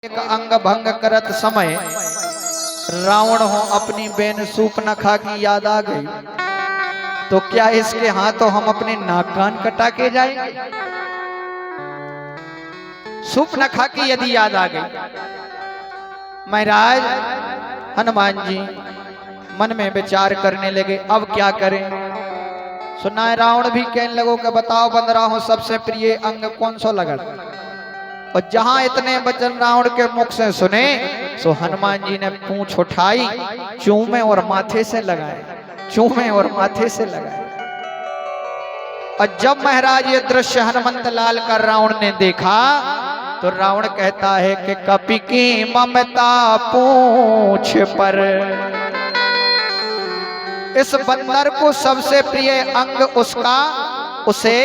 एक अंग भंग करत समय रावण हो अपनी बेन सूपनखा की याद आ गई, तो क्या इसके हाथों हम अपने नाक कान कटा के जाएंगे? सूपनखा की यदि याद आ गई। महाराज हनुमान जी मन में विचार करने लगे, अब क्या करें। सुना है रावण भी कहने लगो कि बताओ बंदरा हो सबसे प्रिय अंग कौन सा लगा। और जहां इतने वचन रावण के मुख से सुने सो हनुमान जी ने पूंछ उठाई, चूमे और माथे से लगाए, चूमे और माथे से लगाए। और जब महाराज ये दृश्य हनुमंत लाल का रावण ने देखा तो रावण कहता है कि कपि की ममता पूंछ पर। इस बंदर को सबसे प्रिय अंग उसका उसे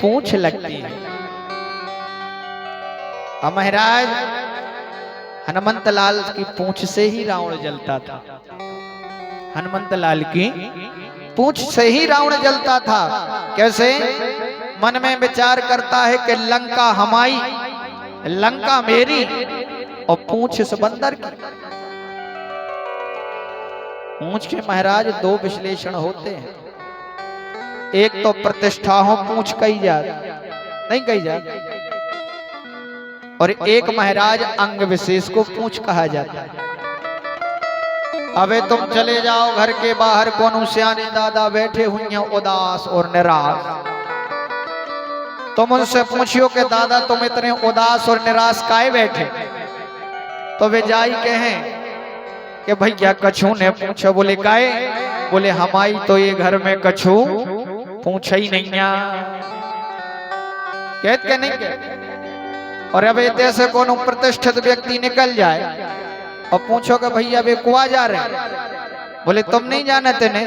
पूंछ लगती है। और महाराज हनुमंत लाल की पूंछ से ही रावण जलता था। हनुमंत लाल की पूंछ से ही रावण जलता था। कैसे? मन में विचार करता है कि लंका हमारी, लंका मेरी और पूंछ इस बंदर की। पूंछ के महाराज दो विश्लेषण होते हैं, एक तो प्रतिष्ठा हो पूंछ कही जाती नहीं कही जाती, और एक महाराज अंग विशेष को पूंछ कहा जाता है। अबे तुम चले जाओ घर के बाहर, कोनो सियाने दादा बैठे हुए हैं उदास और निराश। तुम उनसे पूछियो कि दादा तुम इतने उदास और निराश काहे बैठे, तो वे जाई कहें कि भैया कछू ने पूछा। बोले काहे? बोले हमारी तो ये घर में कछू पूछा ही नहीं। कहते के नहीं कहते। और अब ऐसे कोनो प्रतिष्ठित व्यक्ति निकल जाए और पूछो कि भैया वे कुआ जा रहे हैं, बोले तुम नहीं जानते ने,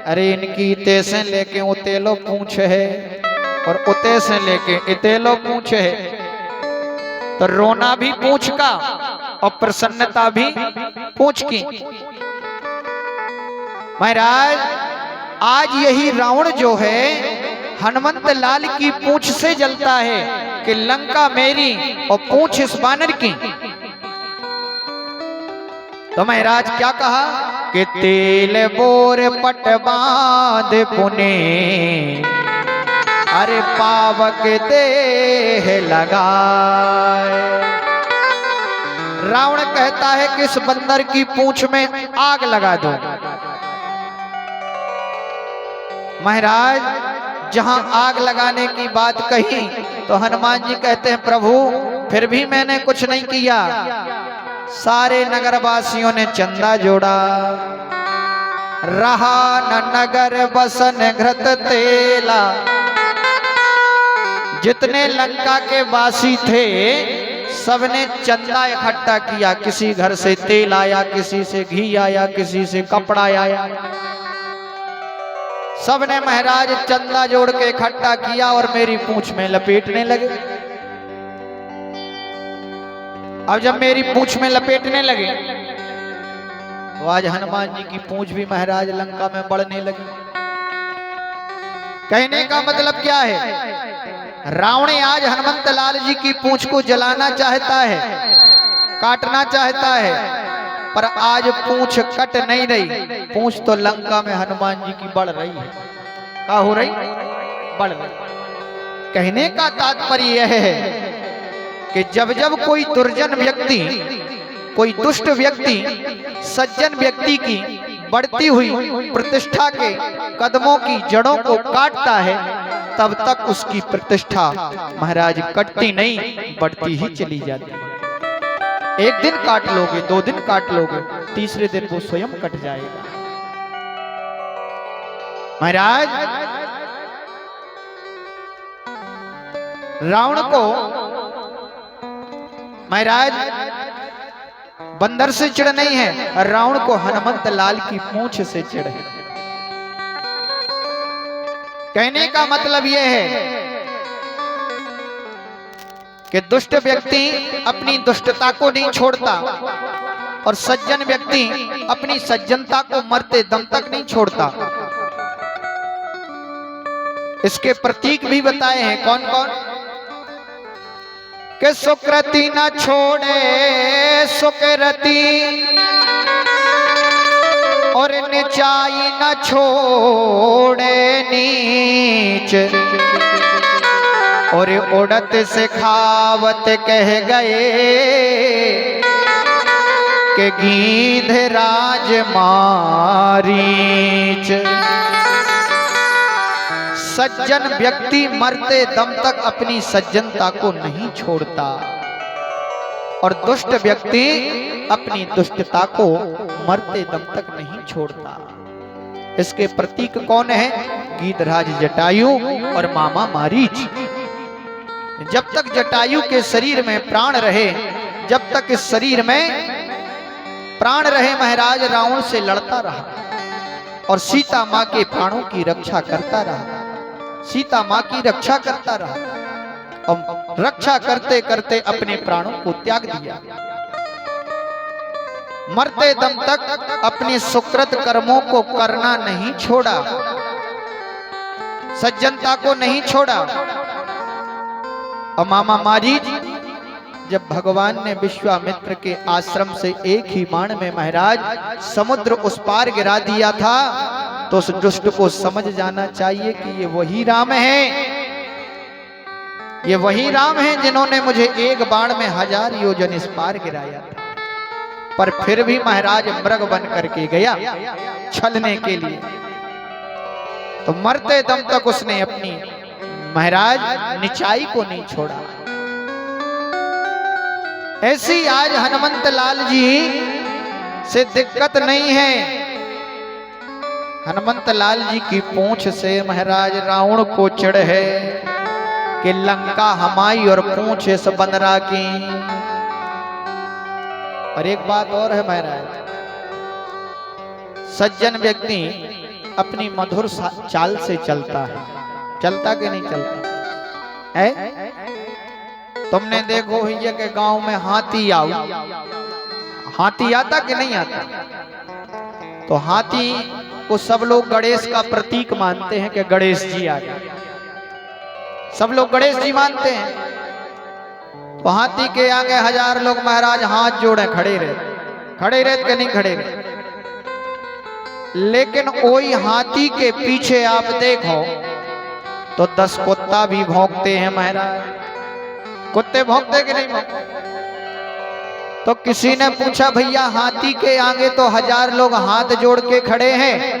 अरे इनकी इते से लेके उतेलो पूछ है और उते से लेके इतेलो पूछ है। तो रोना भी पूछ का और प्रसन्नता भी पूछ की। महाराज आज यही रावण जो है हनुमंत लाल की पूंछ से जलता है कि लंका मेरी और पूंछ इस बानर की। तो महाराज क्या कहा कि तेल बोर पट बांध पुने, अरे पावक देह लगाए। रावण कहता है कि इस बंदर की पूंछ में आग लगा दो। महाराज जहां आग लगाने की बात कही तो हनुमान जी कहते हैं प्रभु फिर भी मैंने कुछ नहीं किया। सारे नगरवासियों ने चंदा जोड़ा, रहा न नगर बसन घृत तेला। जितने लंका के वासी थे सबने चंदा इकट्ठा किया, किसी घर से तेल आया, किसी से घी आया, किसी से कपड़ा आया। सबने महाराज चंदा जोड़ के इकट्ठा किया और मेरी पूंछ में लपेटने लगे। अब जब मेरी पूंछ में लपेटने लगे तो आज हनुमान जी की पूंछ भी महाराज लंका में बढ़ने लगी। कहने का मतलब क्या है? रावण आज हनुमंत लाल जी की पूंछ को जलाना चाहता है, काटना चाहता है, पर आज पूंछ कट नहीं रही। पूंछ तो लंका में हनुमान जी की बढ़ रही है। क्या हो रही? बढ़ रही। कहने का तात्पर्य यह है कि जब जब कोई दुर्जन व्यक्ति, कोई दुष्ट व्यक्ति सज्जन व्यक्ति की बढ़ती हुई प्रतिष्ठा के कदमों की जड़ों को काटता है तब तक उसकी प्रतिष्ठा महाराज कटती नहीं, बढ़ती ही चली जाती है। एक दिन काट लोगे, दो दिन काट लोगे, तीसरे दिन वो स्वयं कट जाएगा। महाराज रावण को महाराज बंदर से चिढ़ नहीं है, रावण को हनुमंत लाल की पूंछ से चिढ़ है। कहने का मतलब यह है कि दुष्ट व्यक्ति अपनी दुष्टता को नहीं छोड़ता और सज्जन व्यक्ति अपनी सज्जनता को मरते दम तक नहीं छोड़ता। इसके प्रतीक भी बताए हैं। कौन कौन? कि सुकृति न छोड़े सुकृति और नीचाई न छोड़े नीच और उड़त सिखावत कह गए कि गीध राज मारीच। सज्जन व्यक्ति मरते दम तक अपनी सज्जनता को नहीं छोड़ता और दुष्ट व्यक्ति अपनी दुष्टता को मरते दम तक नहीं छोड़ता। इसके प्रतीक कौन है? गीधराज जटायु और मामा मारीच। जब तक जटायु के शरीर में प्राण रहे, जब तक इस शरीर में प्राण रहे, महाराज रावण से लड़ता रहा और सीता मां के प्राणों की रक्षा करता रहा, सीता मां की रक्षा करता रहा और रक्षा करते करते अपने प्राणों को त्याग दिया। मरते दम तक अपने सुकृत कर्मों को करना नहीं छोड़ा, सज्जनता को नहीं छोड़ा। और मामा मारीच जब भगवान ने विश्वामित्र के आश्रम से एक ही बाण में महाराज समुद्र उस पार गिरा दिया था, तो उस दुष्ट को समझ जाना चाहिए कि ये वही राम है, ये वही राम है जिन्होंने मुझे एक बाण में 1000 योजन इस पार गिराया था। पर फिर भी महाराज मृग बन करके गया छलने के लिए। तो मरते दम तक उसने अपनी महाराज निचाई को नहीं छोड़ा। ऐसी आज हनुमंत लाल जी से दिक्कत नहीं है। हनुमंत लाल जी की पूंछ से महाराज रावण को चिढ़ है कि लंका हमारी और पूंछ इस बंदरा की। और एक बात और है महाराज, सज्जन व्यक्ति अपनी मधुर चाल से चलता है, चलता कि नहीं चलता है? तुमने देखो ये के गांव में हाथी आओ, हाथी आता कि नहीं आता? तो हाथी को सब लोग गणेश का प्रतीक मानते हैं कि गणेश जी आ गए, सब लोग गणेश जी मानते हैं। तो हाथी के आगे 1000 लोग महाराज हाथ जोड़े खड़े रहे कि नहीं खड़े रहे। लेकिन वही हाथी के पीछे आप देखो तो 10 कुत्ता भी भौंकते हैं महाराज। कुत्ते भौंकते कि नहीं भौंकते? तो किसी ने पूछा भैया हाथी के आगे तो 1000 लोग हाथ जोड़ के खड़े हैं,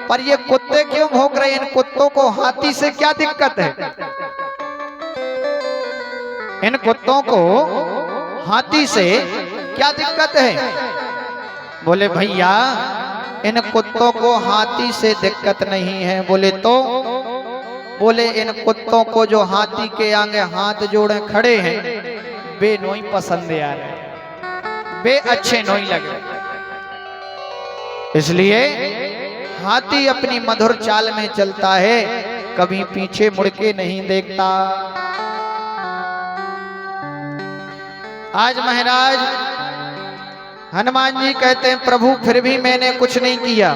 पर ये कुत्ते क्यों भौंक रहे हैं? इन कुत्तों को हाथी से क्या दिक्कत है? इन कुत्तों को हाथी से क्या दिक्कत है? बोले भैया इन कुत्तों को हाथी से दिक्कत नहीं है। बोले तो? बोले इन कुत्तों को जो हाथी के आगे हाथ जोड़े खड़े हैं वे नोई पसंद आ रहे, वे अच्छे नोई लग रहे। इसलिए हाथी अपनी मधुर चाल में चलता है, कभी पीछे मुड़ के नहीं देखता। आज महाराज हनुमान जी कहते हैं प्रभु फिर भी मैंने कुछ नहीं किया।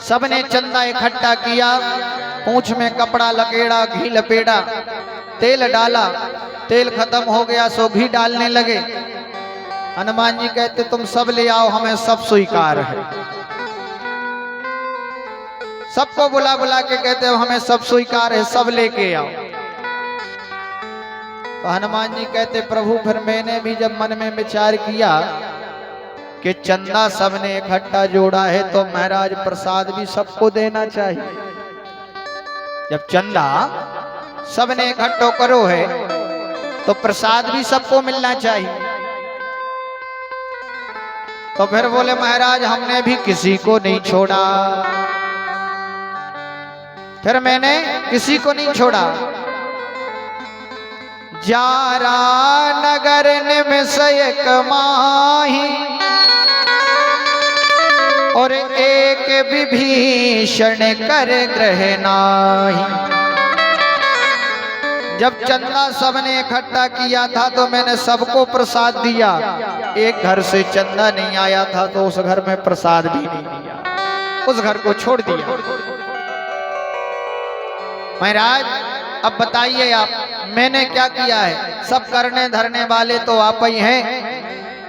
सबने चंदा इकट्ठा किया, पूंछ में कपड़ा लपेड़ा, घी लपेड़ा, तेल डाला, तेल खत्म हो गया सो घी डालने लगे। हनुमान जी कहते तुम सब ले आओ, हमें सब स्वीकार है। सबको बुला बुला के कहते हमें सब स्वीकार है, सब लेके आओ। तो हनुमान जी कहते प्रभु फिर मैंने भी जब मन में विचार किया कि चंदा सबने इकट्ठा जोड़ा है तो महाराज प्रसाद भी सबको देना चाहिए। जब चंदा सबने इकट्ठा करो है तो प्रसाद भी सबको मिलना चाहिए। तो फिर बोले महाराज हमने भी किसी को नहीं छोड़ा, फिर मैंने किसी को नहीं छोड़ा। जारा नगर निमिषय कमाही और एक विभीषण कर ग्रह नाही। जब चंदा सबने इकट्ठा किया था तो मैंने सबको प्रसाद दिया, एक घर से चंदा नहीं आया था तो उस घर में प्रसाद भी नहीं दिया, उस घर को छोड़ दिया। महाराज अब बताइए आप, मैंने क्या किया है? सब करने धरने वाले तो आप ही हैं।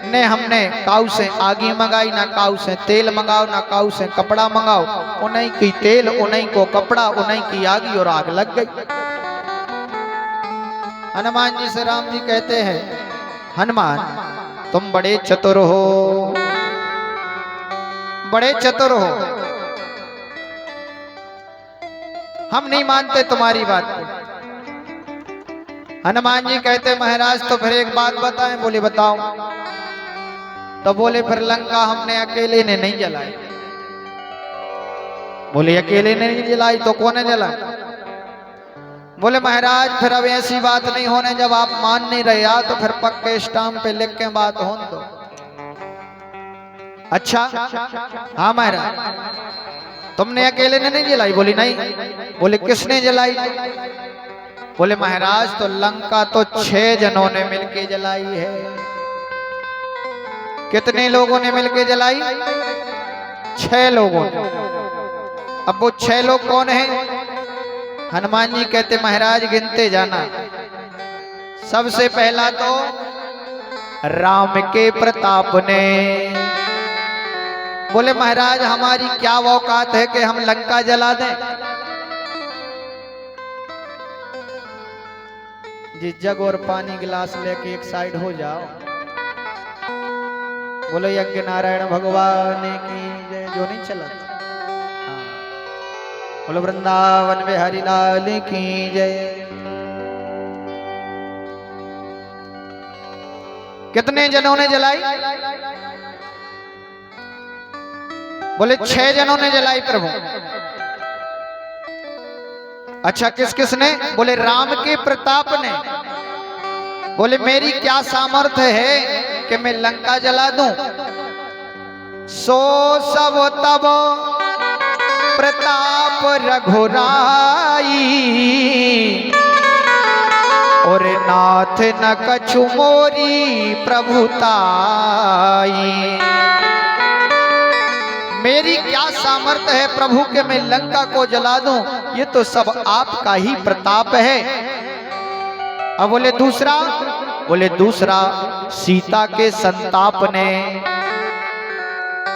ने हमने काऊ से आगी मंगाई, ना काऊ से तेल मंगाओ, ना काऊ से कपड़ा मंगाओ। उन्हीं की तेल, उन्हीं को कपड़ा, उन्हीं की आगी, और आग लग गई। हनुमान जी से राम जी कहते हैं, हनुमान तुम बड़े चतुर हो, बड़े चतुर हो, हम नहीं मानते तुम्हारी बात को। हनुमान जी कहते, महाराज तो फिर एक बात बताएं। बोले बताओ। तो बोले फिर लंका हमने अकेले ने नहीं जलाई। बोले अकेले ने नहीं जलाई तो कौन ने जलाई? बोले महाराज फिर अब ऐसी बात नहीं होने, जब आप मान नहीं रहे तो फिर पक्के स्टाम्प पे लिख के बात हो दो। अच्छा हाँ महाराज, तुमने अकेले ने नहीं जलाई? बोली नहीं। बोले किसने जलाई? बोले महाराज तो लंका तो 6 जनों ने मिलके जलाई है। कितने लोगों ने मिलके जलाई? 6 लोगों ने। अब वो 6 लोग कौन हैं? हनुमान जी कहते, महाराज गिनते जाना। सबसे पहला तो राम के प्रताप ने। बोले महाराज हमारी क्या औकात है कि हम लंका जला दें? जी जग और पानी गिलास लेके एक साइड हो जाओ। बोलो यज्ञ नारायण भगवान की जय। जो नहीं चला, बोलो वृंदावन बिहारी लाल की जय। कितने जनों ने जलाई? बोले 6 जनों ने जलाई प्रभु। अच्छा किस किस ने? बोले राम के प्रताप ने। बोले मेरी क्या सामर्थ्य है कि मैं लंका जला दूं? सो सब तब प्रताप रघुराई, और नाथ न कछु मोरी प्रभुताई। मेरी क्या सामर्थ्य है प्रभु के मैं लंका को जला दूं? ये तो सब आपका ही प्रताप है। अब बोले दूसरा? बोले दूसरा सीता के संताप ने।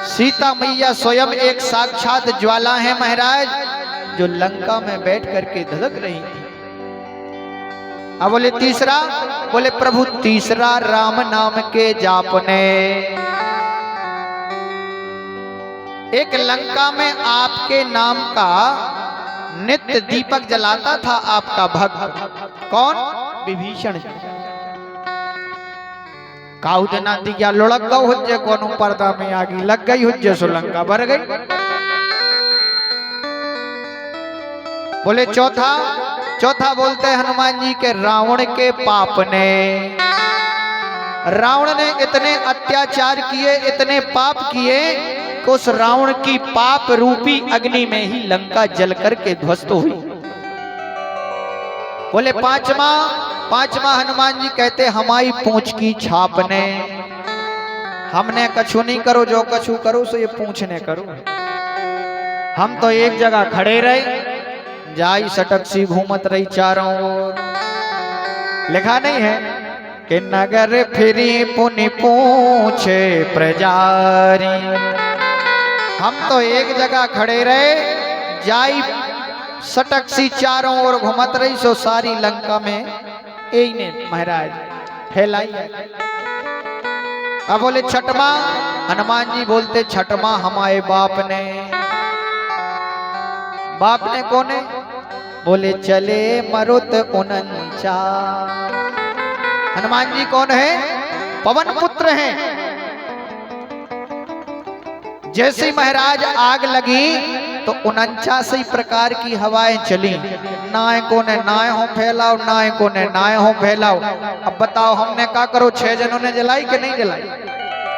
सीता मैया स्वयं एक साक्षात ज्वाला है महाराज, जो लंका में बैठ करके धधक रही थी। अब बोले तीसरा? बोले प्रभु तीसरा राम नाम के जाप ने। एक लंका में आपके नाम का नित्य दीपक जलाता था आपका भक्त। कौन? विभीषण। काऊ जना दिया लुढ़क गौ हुज्जे, कोनो पर्दा में आगी लग गई हुज्जे, सुलंका भर गई। बोले चौथा? चौथा बोलते हैं हनुमान जी के रावण के पाप ने। रावण ने इतने अत्याचार किए, इतने पाप किए कि उस रावण की पाप रूपी अग्नि में ही लंका जल करके ध्वस्त हुई। बोले पांचवा? पांचवा हनुमान जी कहते हमारी पूंछ की छाप ने। हमने कछु नहीं करो, जो कछु करो सो ये पूंछने करो। हम तो एक जगह खड़े रहे, जाई सटक सी घूमत रही चारों ओर। लिखा नहीं है कि नगर फिरी पुनि पूछे प्रजारी। हम तो एक जगह खड़े रहे, जाई सटक सी चारों ओर घूमत रही, सो सारी लंका में यही ने महाराज फैलाई है। अब बोले छठवा? हनुमान जी बोलते छठवा हमारे बाप ने। बाप ने कौन है? बोले चले मरुत उनंचा। हनुमान जी कौन है? पवन पुत्र हैं। जैसे महाराज आग लगी तो 49 प्रकार की हवाएं चली। नाय को ने नाय हो फैलाओ, नाय को ने नाय हो फैलाओ। अब बताओ हमने क्या करो? 6 जनों ने जलाई कि नहीं जलाई?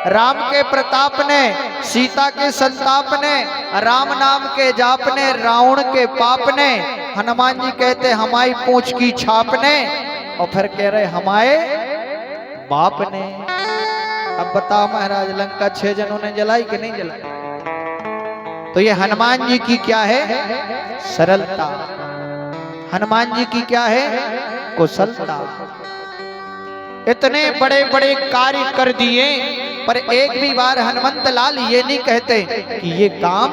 राम के प्रताप ने, सीता के संताप ने, राम नाम के जाप ने, रावण के पाप ने, हनुमान जी कहते हमारी पूंछ की छाप ने, और फिर कह रहे हमारे बाप ने। अब बताओ महाराज लंका 6 जनों ने जलाई कि नहीं जलाई? तो ये हनुमान जी की क्या है? सरलता। हनुमान जी की क्या है? कुशलता। इतने बड़े बड़े कार्य कर दिए, पर एक भी बार हनुमंत लाल ये नहीं कहते कि ये काम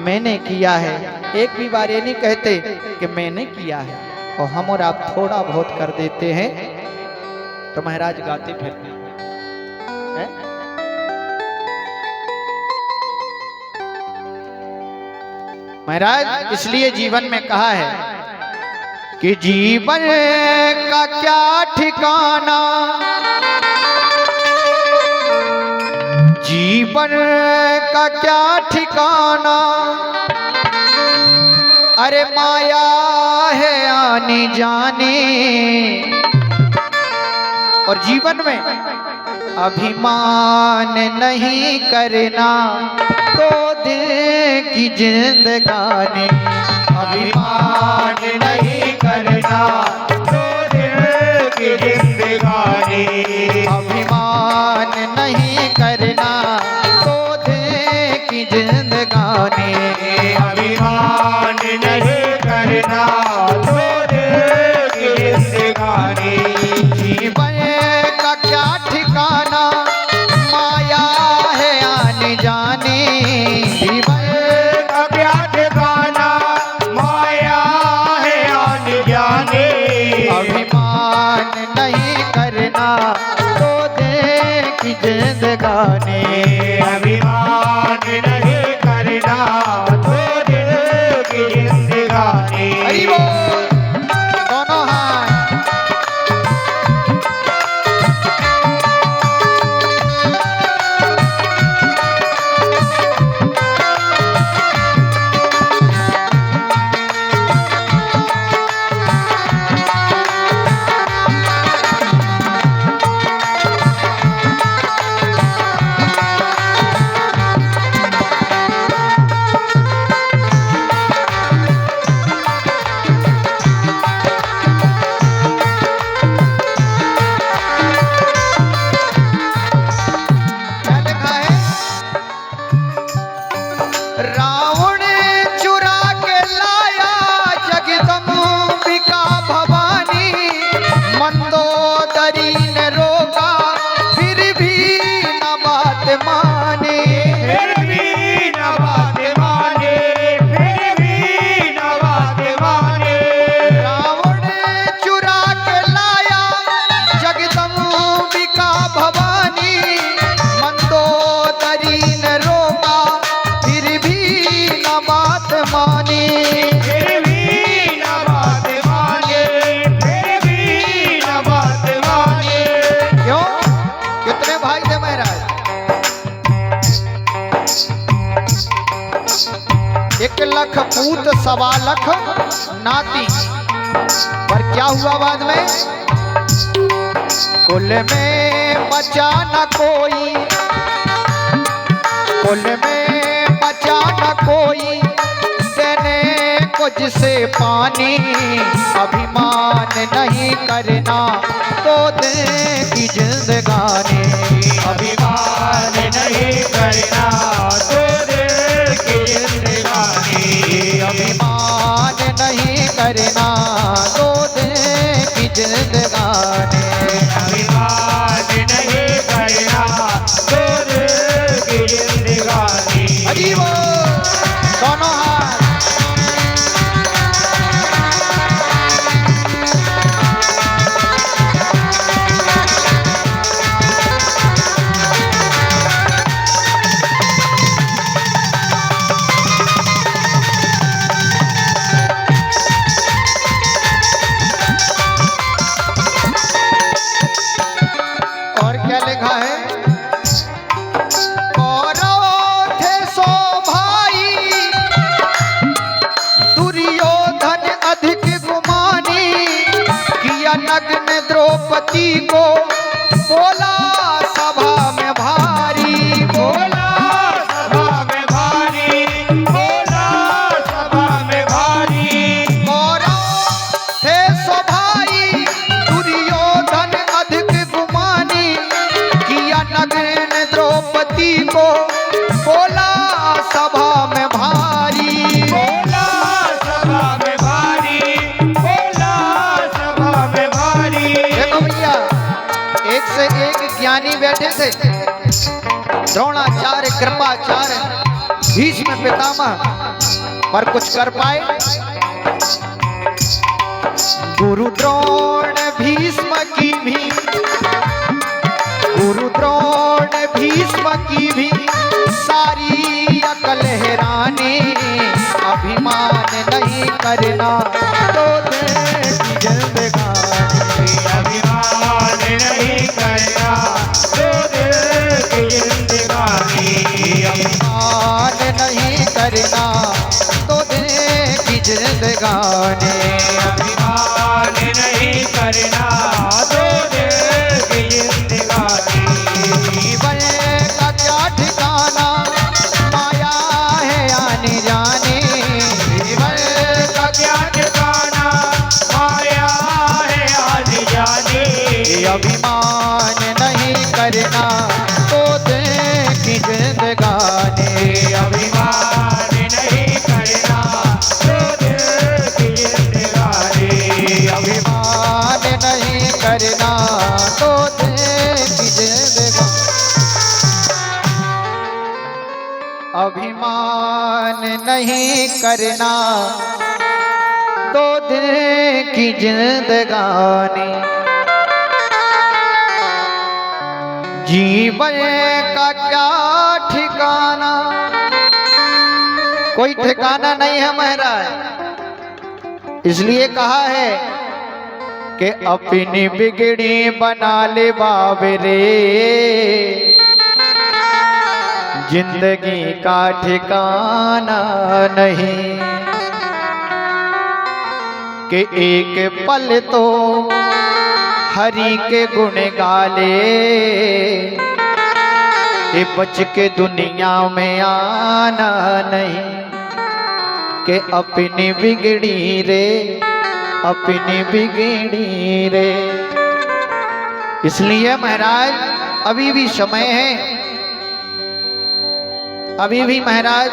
मैंने किया है। एक भी बार ये नहीं कहते कि मैंने किया है। और हम और आप थोड़ा बहुत कर देते हैं तो महाराज गाते फिरते हैं। महाराज इसलिए जीवन में कहा है कि जीवन का क्या ठिकाना, जीवन का क्या ठिकाना, अरे माया है आने जाने। और जीवन में अभिमान नहीं करना तो दिल की जिंदगानी, अभिमान नहीं करना तो दिल की जिंदगानी, अभिमान नहीं करना तो दिल की जिंदगानी, अभिमान नहीं करना तो दिल की जिंदगानी। जीवन का क्या ठिकाना, माया है आने जाने। जीवन का क्या ठिकाना, माया है आने जाने। अभिमान नहीं करना तो दिल की जिंदगानी, अभिमान नहीं करना तो दिल की जिंदगानी। हरि बोल, दोनों हाथ। रावण चुरा के लाया जगदम्बिका भवानी, मंदोदरी ने रोका फिर भी न बात माने, फिर भी न बात माने, फिर भी न बात माने। रावण चुरा के लाया जगदम्बिका भवानी, मंदोदरी ने रोका फिर भी न बात माने, फिर भी न बात माने, फिर भी न बात माने। क्यों? कितने भाई थे महाराज? 1 लाख पूत 1.25 लाख नाती। पर क्या हुआ बाद में? कुल में बचा न कोई, कुल में बचा न कोई, देने को जिसे पानी। अभिमान नहीं करना तो दिल की जिंदगानी, अभिमान नहीं करना तो दिल की जिंदगानी, अभिमान नहीं करना तो दिल की जिंदगानी, अभिमान नहीं करना तो दिल की जिंदगानी। हरि बोल, दोनों हाथ। और क्या लिखा है? कौरव थे 100 भाई, दुर्योधन अधिक गुमानी, किया नग्न द्रौपदी को बोला सभा में भारी, बोला सभा में भारी, बोला सभा में भारी। कौरव थे 100 भाई, दुर्योधन अधिक गुमानी, किया नग्न द्रौपदी को बोला सभा में भारी, बोला सभा में भारी, कहते थे द्रोणाचार्य कृपाचार्य भीष्म पितामह पर कुछ कर पाए? गुरु द्रोण भीष्म की भी, गुरु द्रोण भीष्म की भी सारी अकल हैरानी, अभिमान नहीं करना तो देगी जिंदगानी, अभिमान नहीं करना तो देगी जिंदगानी, अभिमान नहीं करना तो देगी जिंदगानी, अभिमान नहीं करना तो देगी जिंदगानी। जीवन का क्या ठिकाना माया है आने जाने, जीवन का क्या ठिकाना माया है आने जाने, अभिमान नहीं करना तो देखी जिंदगानी, अभिमान नहीं करना तो देगी जिंदगानी, अभिमान नहीं करना तो देखी जिंदगानी, अभिमान नहीं करना तो देखी जिंदगानी, जीवन का क्या ठिकाना, कोई ठिकाना नहीं है महाराज। इसलिए कहा है कि अपनी बिगड़ी बना ले बाबरे, जिंदगी का ठिकाना नहीं, कि एक पल तो हरि के गुण गाले, ये बच के दुनिया में आना नहीं, कि अपनी बिगड़ी रे, अपनी बिगड़ी रे। इसलिए महाराज अभी भी समय है, अभी भी महाराज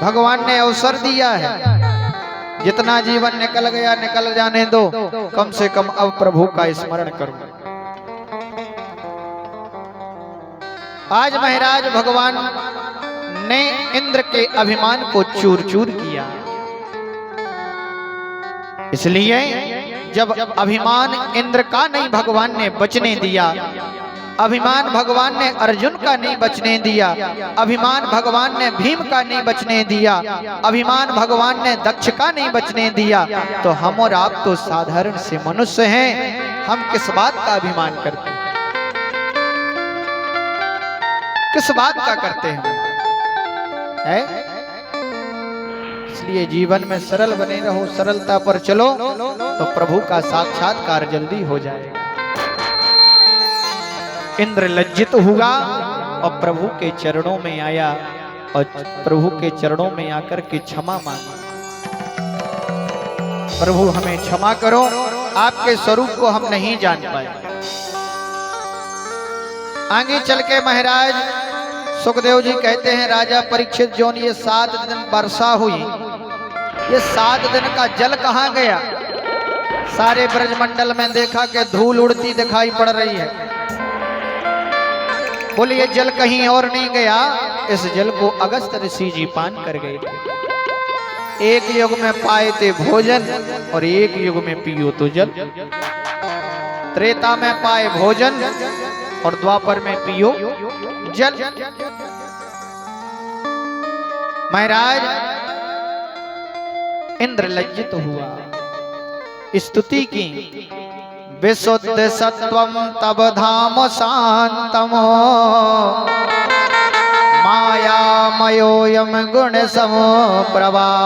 भगवान ने अवसर दिया है, जितना जीवन निकल गया निकल जाने दो, कम से कम अब प्रभु का स्मरण करो। आज महाराज भगवान ने इंद्र के अभिमान को चूर चूर किया। इसलिए जब अभिमान इंद्र का नहीं भगवान ने बचने दिया, अभिमान भगवान ने अर्जुन का नहीं बचने दिया, अभिमान भगवान ने भीम का नहीं बचने दिया, अभिमान भगवान ने दक्ष का नहीं बचने दिया, तो हम और आप तो साधारण से मनुष्य हैं, हम किस बात का अभिमान करते हैं? किस बात का करते हैं है? इसलिए जीवन में सरल बने रहो, सरलता पर चलो तो प्रभु का साक्षात्कार जल्दी हो जाएगा। इंद्र लज्जित हुआ और प्रभु के चरणों में आया और प्रभु के चरणों में आकर के क्षमा मांगी, प्रभु हमें क्षमा करो, आपके स्वरूप को हम नहीं जान पाए। आगे चल के महाराज सुखदेव जी कहते हैं, राजा परीक्षित जोन ये 7 दिन वर्षा हुई, ये 7 दिन का जल कहाँ गया? सारे ब्रजमंडल में देखा कि धूल उड़ती दिखाई पड़ रही है। बोलिए जल कहीं और नहीं गया, इस जल को अगस्त ऋषि जी पान कर गए थे। एक युग में पाए थे भोजन और एक युग में पियो तो जल। त्रेता में पाए भोजन और द्वापर में पियो जल। महाराज इंद्र लज्जित हुआ, स्तुति की, विशुद्ध सत्वम तब धाम शांतम, मायामयोयम गुण समो प्रवाह।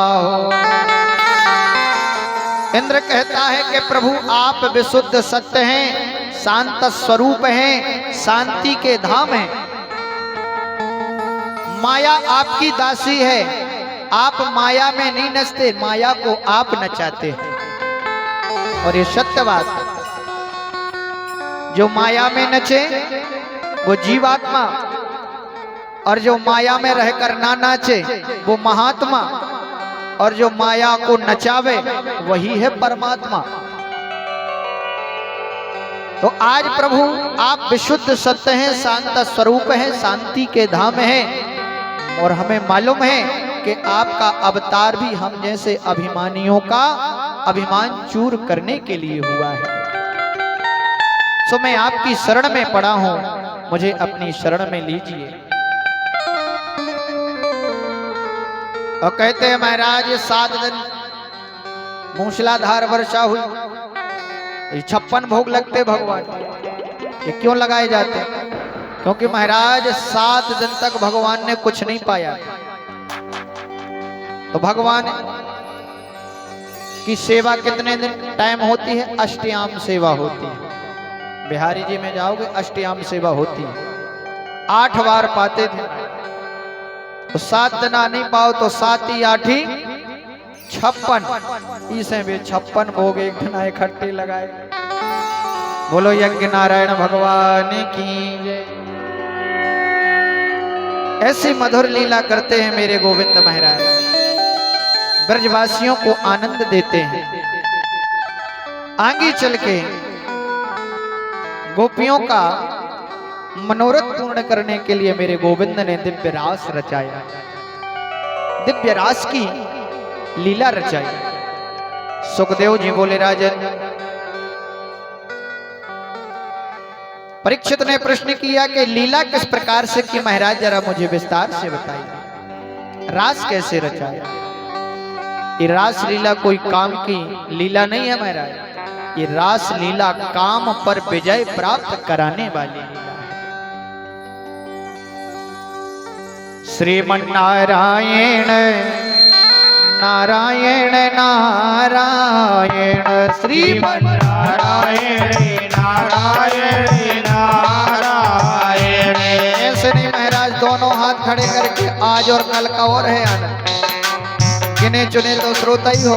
इंद्र कहता है कि प्रभु आप विशुद्ध सत्य हैं, शांत स्वरूप हैं, शांति के धाम हैं। माया आपकी दासी है, आप माया में नहीं नचते, माया को आप नचाते हैं। और ये सत्य बात है, जो माया में नचे वो जीवात्मा, और जो माया में रहकर ना नाचे वो महात्मा, और जो माया को नचावे वही है परमात्मा। तो आज प्रभु आप विशुद्ध सत्य हैं, शांत स्वरूप हैं, शांति के धाम हैं, और हमें मालूम है कि आपका अवतार भी हम जैसे अभिमानियों का अभिमान चूर करने के लिए हुआ है। सो मैं आपकी शरण में पड़ा हूं, मुझे अपनी शरण में लीजिए। और कहते हैं महाराज 7 दिन मूसलाधार वर्षा हुई, 56 भोग लगते भगवान। ये क्यों लगाए जाते हैं? क्योंकि महाराज 7 दिन तक भगवान ने कुछ नहीं पाया। तो भगवान की सेवा कितने दिन टाइम होती है? अष्टयाम सेवा होती है। बिहारी जी में जाओगे अष्टयाम सेवा होती है, 8 बार पाते थे। तो 7 दिन आ नहीं पाओ तो 7 ही 8 ही 56, इसे भी 56 भोग एक दिन इकट्ठे लगाए। बोलो यज्ञ नारायण भगवान की जय। ऐसी मधुर लीला करते हैं मेरे गोविंद महाराज, ब्रजवासियों को आनंद देते हैं। आगे चल के गोपियों का मनोरथ पूर्ण करने के लिए मेरे गोविंद ने दिव्य रास रचाया, दिव्य रास की लीला रचाई। सुखदेव जी बोले राजन, परीक्षित ने प्रश्न किया कि लीला किस प्रकार से की महाराज, जरा मुझे विस्तार से बताइए, रास कैसे रचाया? ये रास लीला कोई काम की लीला नहीं है महाराज, ये रास लीला काम पर विजय प्राप्त कराने वाली लीला है। श्रीमन्नारायण नारायण नारायण, श्रीमन्नारायण नारायण नारायण। ऐसे नहीं महाराज, दोनों हाथ खड़े करके आज और कल का और है आनंद, गिने चुने तो श्रोता ही हो।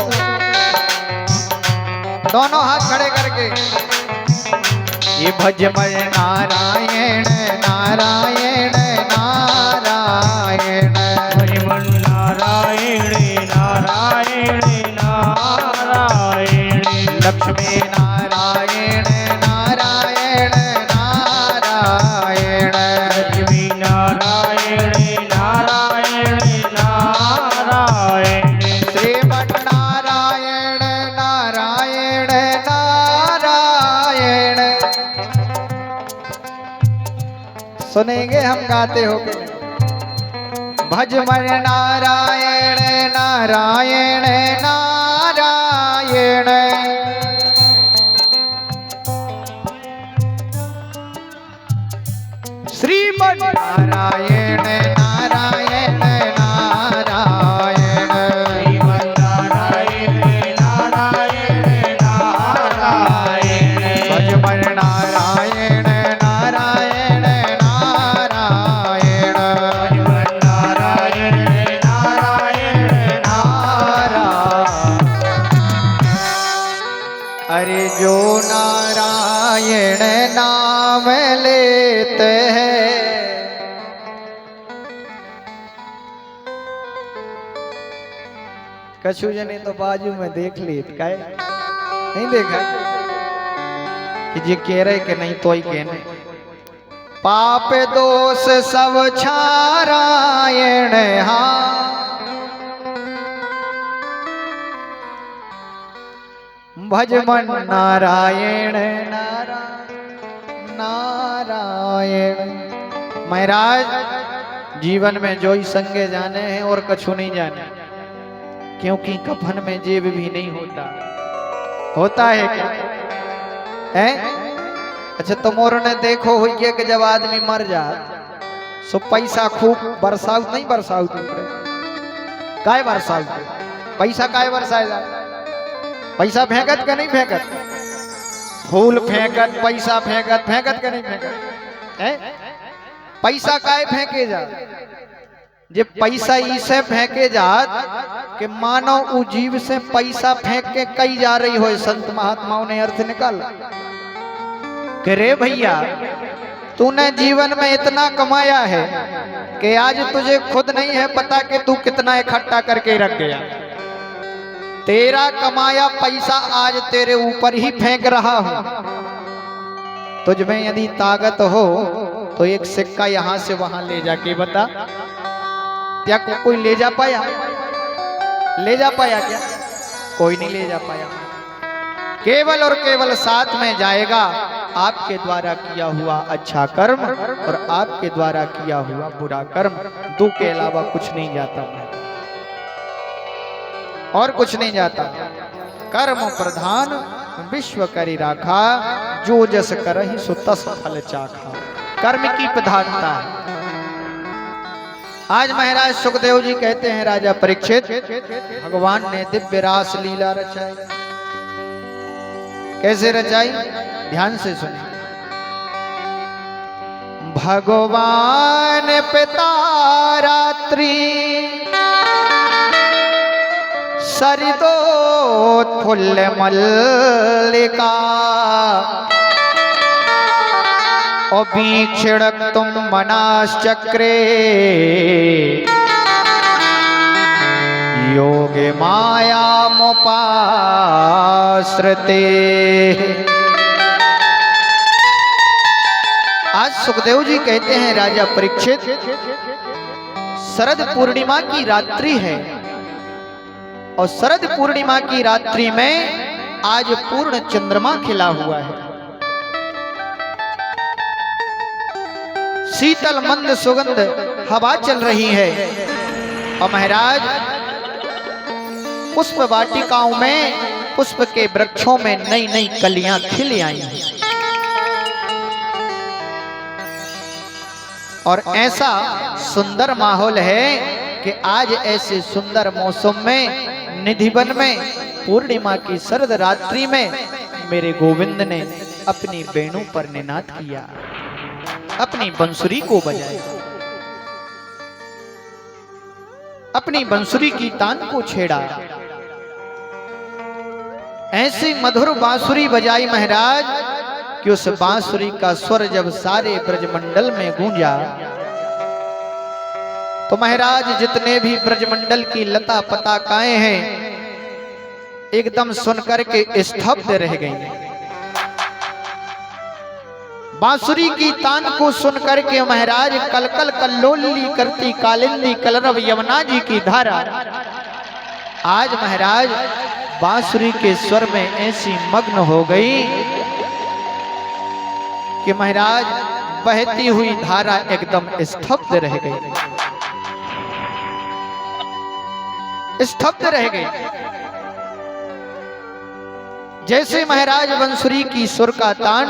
दोनों हाथ खड़े करके ये भजमय नारायण नारायण नारायण, भजमन नारायण नारायण नारायण, लक्ष्मी नारायण नारायण नारायण, लक्ष्मी नारायण नारायण नारायण, श्रीमन्नारायण नारायण नारायण। सुनेंगे हम गाते हो के? भजमन नारायण नारायण नारायण, श्रीमन्नारायण नारायण नारायण, श्रीमन्नारायण नारायण नारायण, भजमन नारायण नारायण नारायण, भजमन नारायण नारायण नारायण। अरे जो नारायण नाम लेते हैं, कछु जने तो बाजू में देख लेत, काहे नहीं देखा कि जे कह रहे कि नहीं तो ही कहने, पाप दोष सब छारायण हाँ, भजमन नारायण नारायण नारायण। महाराज जीवन में जो ही संगे जाने हैं और कछु नहीं जाने, क्योंकि कफन में जेब भी नहीं होता। होता है क्या है? अच्छा तुमोर ने देखो हुई है कि जब आदमी मर जा सो पैसा खूब बरसाऊ, नहीं बरसाऊ काय बरसाऊ, पैसा काय बरसाए जा? पैसा फेंकत का नहीं फेंकत, फूल फेंकत, पैसा फेंकत, फेंकत का नहीं फेंकत है? पैसा काय फेंके जा? जे पैसा इसे फेंके जात कि मानो उ जीव से पैसा फेंक के कई जा रही हो। संत महात्माओं ने अर्थ निकाला कि रे भैया तूने जीवन में इतना कमाया है कि आज तुझे खुद नहीं है पता कि तू कितना इकट्ठा करके रख गया। तेरा कमाया पैसा आज तेरे ऊपर ही फेंक रहा हूं। तुझ में यदि ताकत हो तो एक सिक्का यहां से वहां ले जाके बता, क्या कोई ले जा पाया? ले जा पाया क्या? कोई नहीं ले जा पाया। केवल और केवल साथ में जाएगा आपके द्वारा किया हुआ अच्छा कर्म और आपके द्वारा किया हुआ बुरा कर्म, दो के अलावा कुछ नहीं जाता और कुछ नहीं जाता। कर्म प्रधान विश्व करी राखा, जो जस करहि सो तस फल चाखा। कर्म की प्रधानता है। आज महाराज सुखदेव जी कहते हैं, राजा परीक्षित, भगवान ने दिव्य रास लीला रचाई। कैसे रचाई? ध्यान से सुनिए। भगवान पिता रात्रि सरिदोत्फुल्ल मल्लिका, अभीक्षणक तुम मनाश्चक्रे, योग माया मुपाश्रते। आज सुखदेव जी कहते हैं, राजा परीक्षित, शरद पूर्णिमा की रात्रि है और शरद पूर्णिमा की रात्रि में आज पूर्ण चंद्रमा खिला हुआ है। शीतल मंद सुगंध हवा चल रही है और महाराज पुष्प वाटिकाओं में, पुष्प के वृक्षों में नई नई कलियां खिल आई हैं। और ऐसा सुंदर माहौल है कि आज ऐसे सुंदर मौसम में, निधिवन में, पूर्णिमा की शरद रात्रि में मेरे गोविंद ने अपनी वेणु पर निनाद किया, अपनी बंसुरी को बजाया, अपनी बंसुरी की तान को छेड़ा। ऐसी मधुर बांसुरी बजाई महाराज कि उस बांसुरी का स्वर जब सारे ब्रजमंडल में गूंजा तो महाराज जितने भी ब्रजमंडल की लता पताकाएं हैं एकदम सुनकर के स्तब्ध रह गई। बांसुरी की तान को सुनकर के महाराज कलकल कल्लोली करती कालिंदी कलरव यमुना जी की धारा आज महाराज बांसुरी के स्वर में ऐसी मग्न हो गई कि महाराज बहती हुई धारा एकदम स्तब्ध रह गई, स्तब्ध रह गई। जैसे महाराज बंसुरी की सुर का तान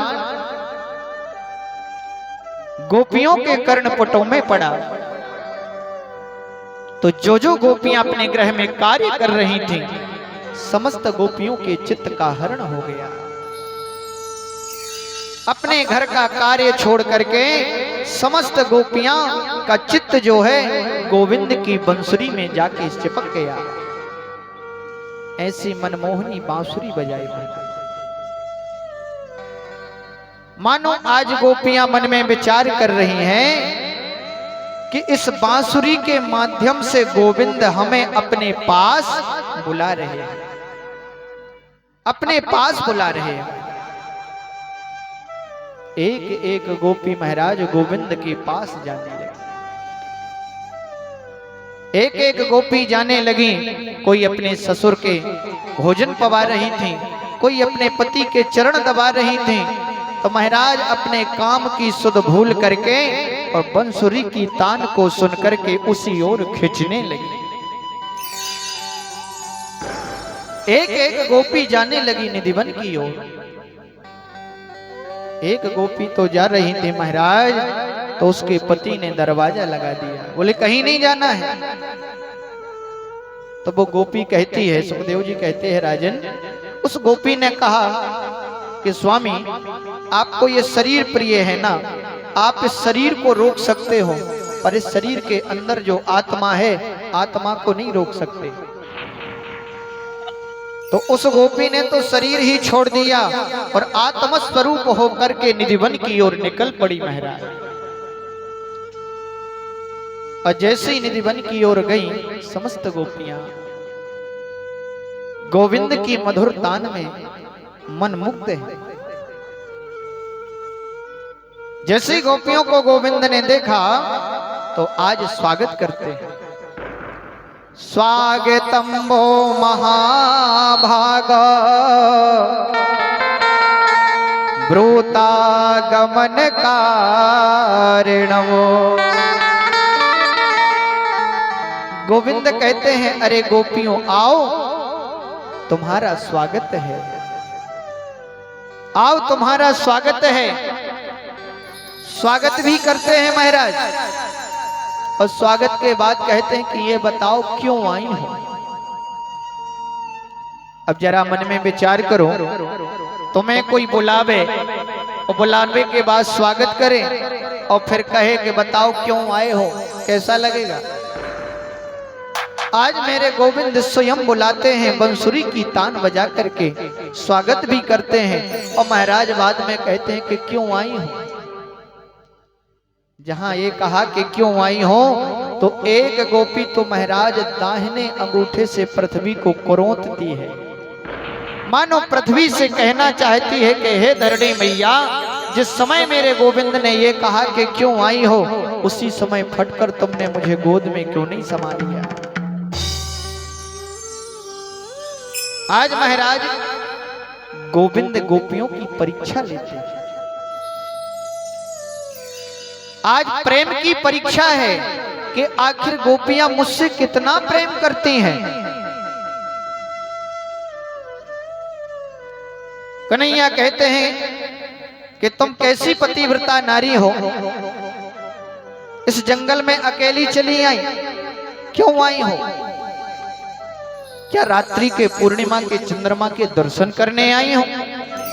गोपियों के कर्णपुटों में पड़ा तो जो गोपियां अपने गृह में कार्य कर रही थीं, समस्त गोपियों के चित्त का हरण हो गया। अपने घर का कार्य छोड़ करके समस्त गोपियां का चित्त जो है गोविंद की बंसुरी में जाके चिपक गया। ऐसी मनमोहनी बांसुरी बजाई मानो आज गोपियां मन में विचार कर रही हैं कि इस बांसुरी के माध्यम से गोविंद हमें अपने पास बुला रहे हैं, अपने पास बुला रहे हैं। एक एक गोपी महाराज गोविंद के पास जाने लगी, एक एक गोपी जाने लगी। कोई अपने ससुर के भोजन पवा रही थी, कोई अपने पति के चरण दबा रही थी, तो महाराज अपने काम की सुध भूल करके और बंसुरी की तान को सुन करके उसी ओर खींचने लगी। एक एक गोपी जाने लगी निधिवन की ओर। एक गोपी तो जा रही थी महाराज, तो उसके पति ने दरवाजा लगा दिया, बोले कहीं नहीं जाना है। तो वो गोपी कहती है, सुखदेव जी कहते हैं, राजन, उस गोपी ने कहा कि स्वामी आपको ये शरीर प्रिय है ना, आप इस शरीर को रोक सकते हो, पर इस शरीर के अंदर जो आत्मा है, आत्मा को नहीं रोक सकते। तो उस गोपी ने तो शरीर ही छोड़ दिया और आत्म स्वरूप होकर के निधिवन की ओर निकल पड़ी महाराज। और जैसे ही निधिवन की ओर गई, समस्त गोपियां गोविंद की मधुर तान में मन मुग्ध है। जैसे गोपियों को गोविंद ने देखा तो आज स्वागत करते हैं। स्वागतम वो महाभाग ब्रूतागमन कारणवो। गोविंद कहते हैं अरे गोपियों आओ, तुम्हारा स्वागत है, आओ तुम्हारा स्वागत है। स्वागत भी करते हैं महाराज, और स्वागत के बाद कहते हैं कि ये बताओ क्यों आई हो। अब जरा मन में विचार करो, तुम्हें कोई बुलावे और बुलावे के बाद स्वागत करे और फिर कहे कि बताओ क्यों आए हो, कैसा लगेगा? आज मेरे गोविंद स्वयं बुलाते हैं, बंसुरी की तान बजा करके स्वागत भी करते हैं और महाराज बाद में कहते हैं कि क्यों आई हो। जहां ये कहा कि क्यों आई हो तो एक गोपी तो महाराज दाहिने अंगूठे से पृथ्वी को कोरोंतती है, मानो पृथ्वी से कहना चाहती है कि हे धरणी मैया, जिस समय मेरे गोविंद ने ये कहा कि क्यों आई हो, उसी समय फटकर तुमने मुझे गोद में क्यों नहीं समा लिया। आज महाराज गोविंद गोपियों की परीक्षा लेते हैं। आज प्रेम की परीक्षा है कि आखिर गोपियां मुझसे कितना प्रेम करती हैं। कन्हैया कहते हैं कि तुम कैसी पतिव्रता नारी हो, इस जंगल में अकेली चली आई, क्यों आई हो? क्या रात्रि के पूर्णिमा के चंद्रमा के दर्शन करने आई हो?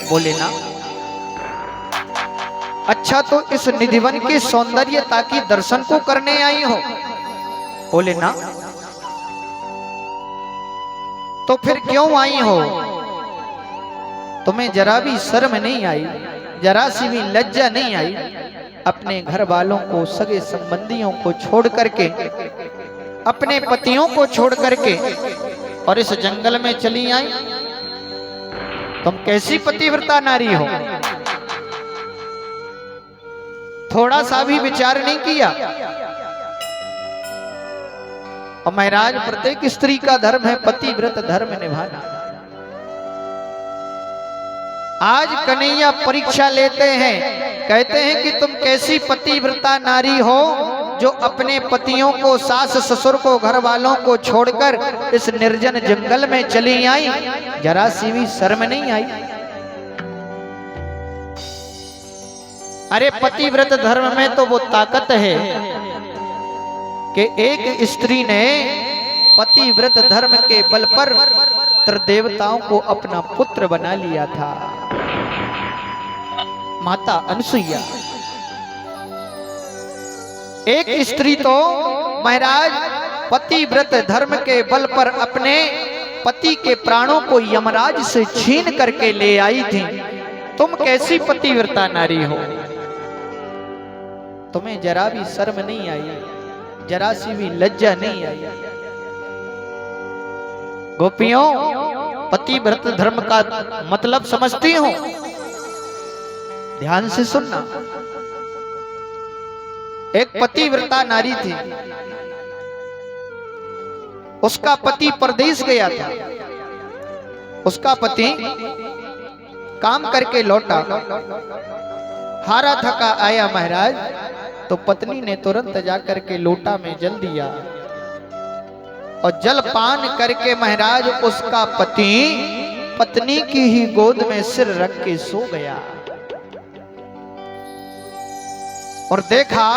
बोले ना। अच्छा तो इस निधिवन के सौंदर्यता की दर्शन को करने आई हो? बोले ना। तो फिर क्यों आई हो? तुम्हें जरा भी शर्म नहीं आई, जरा सी भी लज्जा नहीं आई, अपने घर वालों को, सगे संबंधियों को छोड़ करके, अपने पतियों को छोड़ करके और इस जंगल में चली आई? तुम कैसी पतिव्रता नारी हो? थोड़ा सा भी विचार नहीं किया। और महाराज प्रत्येक स्त्री का धर्म है पतिव्रत धर्म निभाना। आज कन्हैया परीक्षा लेते हैं, कहते हैं कि तुम कैसी पतिव्रता नारी हो जो अपने पतियों को, सास ससुर को, घर वालों को छोड़कर इस निर्जन जंगल में चली आई, जरा सी भी शर्म नहीं आई? अरे पतिव्रत धर्म में तो वो ताकत है कि एक स्त्री ने पतिव्रत धर्म के बल पर त्रिदेवताओं को अपना पुत्र बना लिया था, माता अनसुईया। एक स्त्री तो महाराज पतिव्रत धर्म के बल पर अपने पति के प्राणों को यमराज से छीन करके ले आई थी। तुम कैसी पतिव्रता नारी हो? तुम्हें जरा भी शर्म नहीं आई, जरा सी भी लज्जा नहीं आई। गोपियों, पतिव्रत धर्म का मतलब समझती हो? ध्यान से सुनना। एक पतिव्रता नारी थी, उसका पति परदेश गया था। उसका पति काम करके लौटा, हारा थका आया महाराज, तो पत्नी ने तुरंत जाकर के लोटा में जल दिया और जल पान करके महाराज उसका पति पत्नी की ही गोद में सिर रख के सो गया। और देखा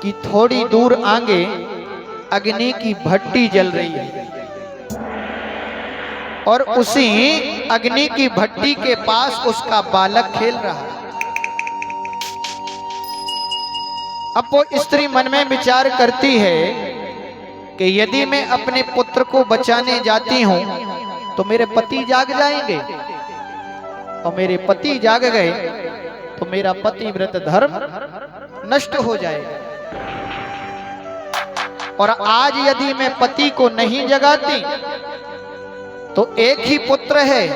कि थोड़ी दूर आगे अग्नि की भट्टी जल रही है और उसी अग्नि की भट्टी के पास उसका बालक खेल रहा है। अब वो स्त्री मन में विचार करती है कि यदि मैं अपने पुत्र को बचाने जाती हूं तो मेरे पति जाग जाएंगे, और मेरे पति जाग गए तो मेरा पतिव्रत धर्म नष्ट हो जाएगा। और आज यदि मैं पति को नहीं जगाती तो एक ही पुत्र है,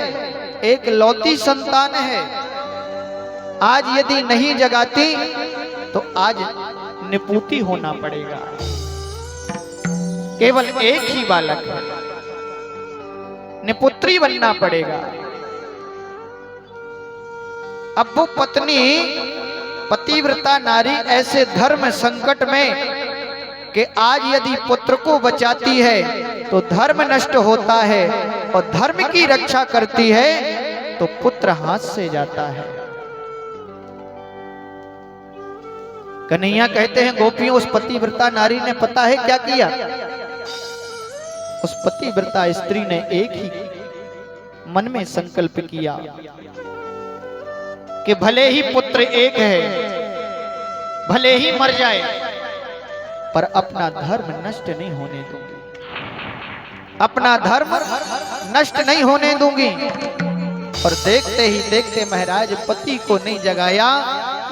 एक लौती संतान है, आज यदि नहीं जगाती तो आज निपुती होना पड़ेगा। केवल एक ही बालक है, निपुत्री बनना पड़ेगा। अब वो पत्नी पतिव्रता नारी ऐसे धर्म संकट में कि आज यदि पुत्र को बचाती है तो धर्म नष्ट होता है, और धर्म की रक्षा करती है तो पुत्र हाथ से जाता है। कन्हैया कहते हैं गोपियों, उस पतिव्रता नारी ने पता है क्या किया? उस पतिव्रता स्त्री ने एक ही मन में संकल्प किया कि भले ही पुत्र एक है, भले ही मर जाए, पर अपना धर्म नष्ट नहीं होने दूंगी, अपना धर्म नष्ट नहीं होने दूंगी। और देखते ही देखते महाराज पति को नहीं जगाया,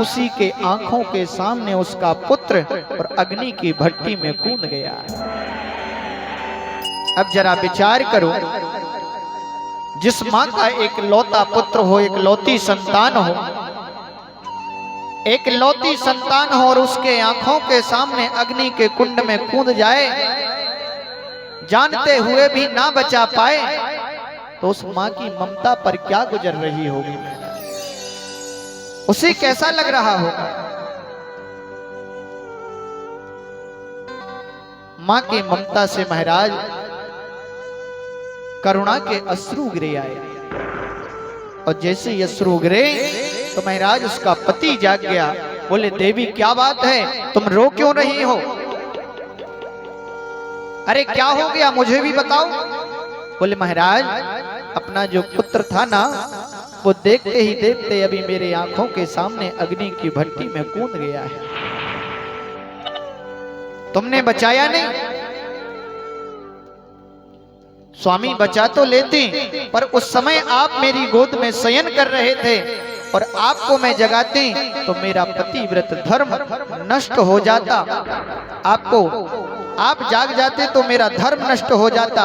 उसी के आंखों के सामने उसका पुत्र और अग्नि की भट्टी में कूद गया। अब जरा विचार करो, जिस मां का एक लौता पुत्र हो, एक लौती संतान हो, एक लौती संतान हो और उसके आंखों के सामने अग्नि के कुंड में कूद जाए, जानते हुए भी ना बचा पाए, तो उस मां की ममता पर क्या गुजर रही होगी? उसे कैसा लग रहा होगा? मां की ममता से महाराज करुणा के अश्रु गिरे आए, और जैसे ये अश्रु गिरे तो महाराज उसका पति जाग गया। बोले देवी क्या बात है, तुम रो क्यों रही हो? अरे क्या हो गया, मुझे भी बताओ। बोले महाराज अपना जो पुत्र था ना, वो देखते ही देखते अभी मेरे आंखों के सामने अग्नि की भट्टी में कूद गया है, तुमने बचाया नहीं। स्वामी बचा तो लेती, पर उस समय आप मेरी गोद में शयन कर रहे थे, और आपको मैं जगाती तो मेरा पतिव्रत धर्म नष्ट हो जाता, आप जाग जाते तो मेरा धर्म नष्ट हो जाता।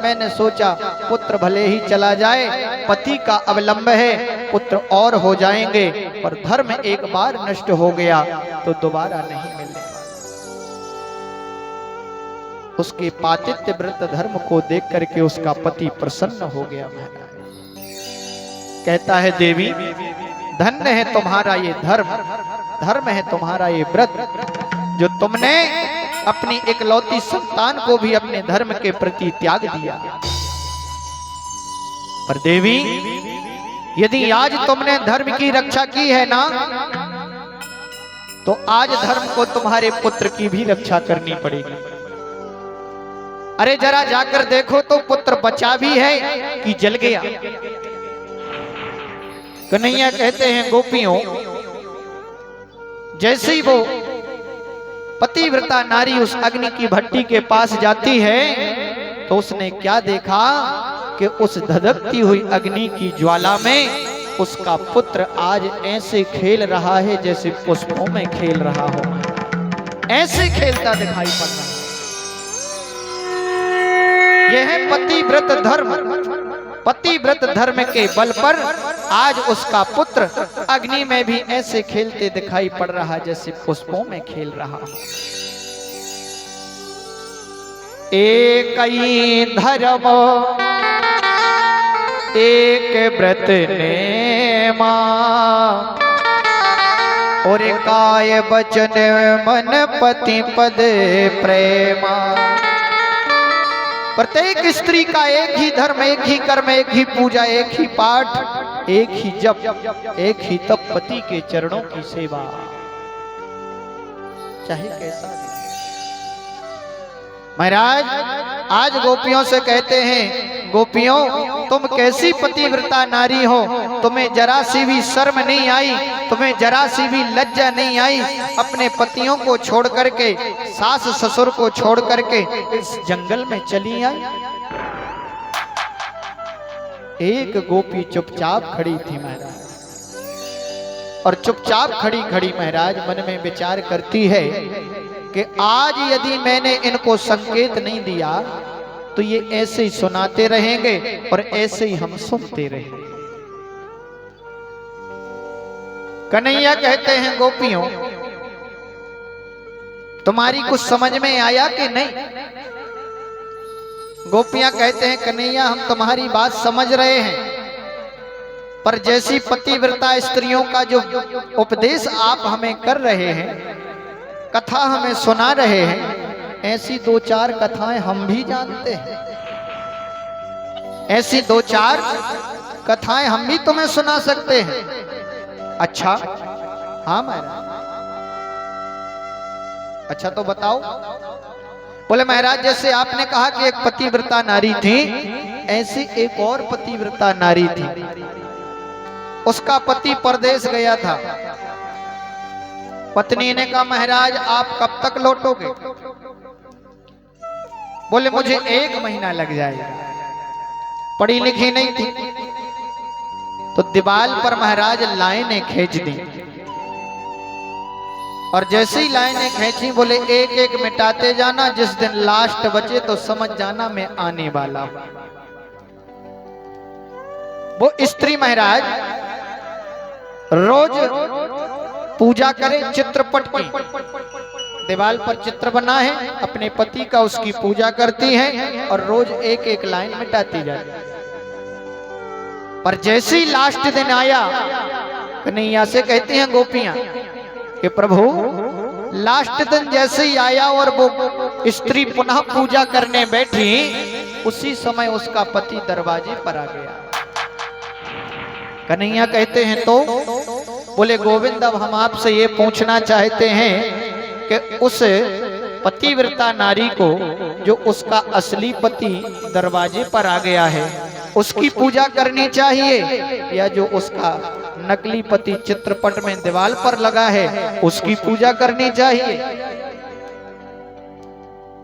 मैंने सोचा पुत्र भले ही चला जाए, पति का अवलंब है, पुत्र और हो जाएंगे, पर धर्म एक बार नष्ट हो गया तो दोबारा नहीं मिलेगा। उसके पातित्य व्रत धर्म को देख करके उसका पति प्रसन्न हो गया। कहता है देवी धन्य है तुम्हारा ये धर्म, धर्म है तुम्हारा ये व्रत, जो तुमने अपनी इकलौती संतान को भी अपने धर्म के प्रति त्याग दिया। पर देवी यदि आज तुमने धर्म की रक्षा की है ना, तो आज धर्म को तुम्हारे पुत्र की भी रक्षा करनी पड़ेगी। अरे जरा जाकर देखो तो पुत्र बचा भी है कि जल गया। कन्हैया कहते हैं गोपियों, जैसे ही वो पतिव्रता नारी उस अग्नि की भट्टी के पास जाती है, तो उसने क्या देखा कि उस धधकती हुई अग्नि की ज्वाला में उसका पुत्र आज ऐसे खेल रहा है जैसे पुष्पों में खेल रहा हो, ऐसे खेलता दिखाई पड़ रहा है। यह है पतिव्रत धर्म। पतिव्रत धर्म के बल पर आज उसका पुत्र अग्नि में भी ऐसे खेलते दिखाई पड़ रहा जैसे पुष्पों में खेल रहा। एक ही धर्म एक व्रत नेमा, और काय बचन मन पति पद प्रेमा। प्रत्येक स्त्री का एक ही धर्म, एक ही कर्म, एक ही पूजा, एक ही पाठ, एक ही जप, एक ही तप, पति के चरणों की सेवा, चाहे कैसा भी। महाराज आज गोपियों से कहते हैं, गोपियों तुम कैसी पतिव्रता नारी हो, तुम्हें जरा सी भी शर्म नहीं आई, तुम्हें जरा सी भी लज्जा नहीं आई, अपने पतियों को छोड़ करके, सास ससुर को छोड़ करके इस जंगल में चली आई। एक गोपी चुपचाप खड़ी थी महाराज, और चुपचाप खड़ी खड़ी महाराज मन में विचार करती है कि आज यदि मैंने इनको संकेत नहीं दिया तो ये ऐसे ही सुनाते रहेंगे और ऐसे ही हम सुनते रहेंगे। कन्हैया कहते हैं गोपियों, तुम्हारी कुछ समझ में आया कि नहीं? गोपियां कहते हैं कन्हैया हम तुम्हारी बात समझ रहे हैं, पर जैसी पतिव्रता स्त्रियों का जो उपदेश आप हमें कर रहे हैं, कथा हमें सुना रहे हैं, ऐसी दो चार कथाएं हम भी जानते हैं। ऐसी दो चार कथाएं हम भी तुम्हें सुना सकते हैं। अच्छा, हाँ महाराज, अच्छा तो बताओ। बोले महाराज जैसे आपने कहा कि एक पतिव्रता नारी थी, ऐसी एक और पतिव्रता नारी थी। उसका पति परदेश गया था। पत्नी ने कहा महाराज आप कब तक लौटोगे? बोले मुझे 1 महीना लग जाएगा। पढ़ी लिखी नहीं थी, तो दीवाल पर महाराज लाइनें खींच दी, और जैसे ही लाइनें खींची बोले एक एक मिटाते जाना, जिस दिन लास्ट बचे तो समझ जाना मैं आने वाला हूं। वो स्त्री महाराज रोज पूजा करे, चित्रपट की दीवार पर चित्र बना है अपने पति का, उसकी पूजा करती है और रोज एक एक लाइन मिटाती जाती। पर जैसे ही लास्ट दिन आया, कन्हैया से कहती हैं गोपियां कि प्रभु लास्ट दिन जैसे ही आया और वो स्त्री पुनः पूजा करने बैठी, उसी समय उसका पति दरवाजे पर आ गया। कन्हैया कहते हैं तो बोले गोविंद अब हम आपसे ये पूछना चाहते हैं कि उस पतिव्रता नारी को जो उसका असली पति दरवाजे पर आ गया है, उसकी पूजा करनी चाहिए या जो उसका नकली पति चित्रपट में दीवार पर लगा है उसकी पूजा करनी चाहिए?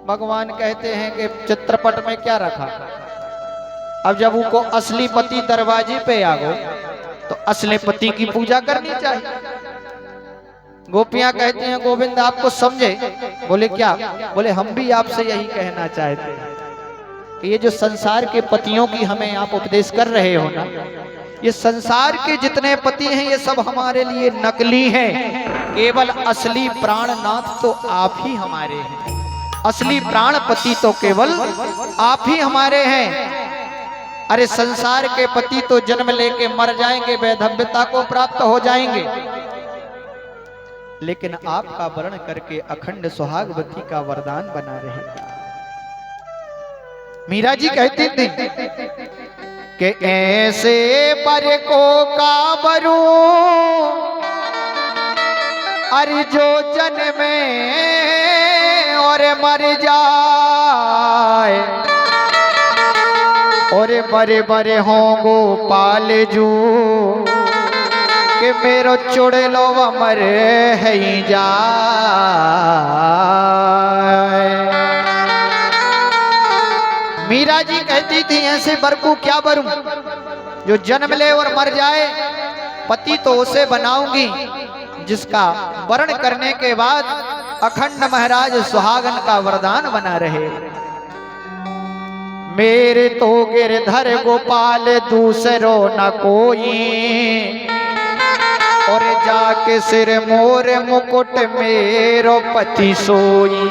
भगवान कहते हैं कि चित्रपट में क्या रखा, अब जब उनको असली पति दरवाजे पे आ गो तो असली पति की पूजा करनी चाहिए। गोपियां कहते हैं गोविंद आपको समझे? बोले क्या? बोले हम भी आपसे यही कहना चाहते हैं कि ये जो संसार के पतियों की हमें आप उपदेश कर रहे हो ना, ये संसार के जितने पति हैं ये सब हमारे लिए नकली हैं। केवल असली प्राणनाथ तो आप ही हमारे हैं, असली प्राण पति तो केवल आप ही हमारे हैं। अरे संसार के पति तो जन्म लेके मर जाएंगे, वैधव्यता को प्राप्त हो जाएंगे, लेकिन आपका वर्ण करके अखंड सुहागवती का वरदान बना रहेगा। मीरा जी कहती थी कि ऐसे पर को काबरू अरे जो जन्मे और मर जाए, और बड़े बड़े हों गोपाल जू कि मेरो चुड़लो अमर है जाए। मीरा जी कहती थी ऐसे वर को क्या वरूं जो जन्म ले और मर जाए, पति तो उसे बनाऊंगी जिसका वर्ण करने के बाद अखंड महाराज सुहागन का वरदान बना रहे। मेरे तो गिरधर गोपाल दूसरो न कोई, और जाके सिर मोर मुकुट मेरो पति सोई।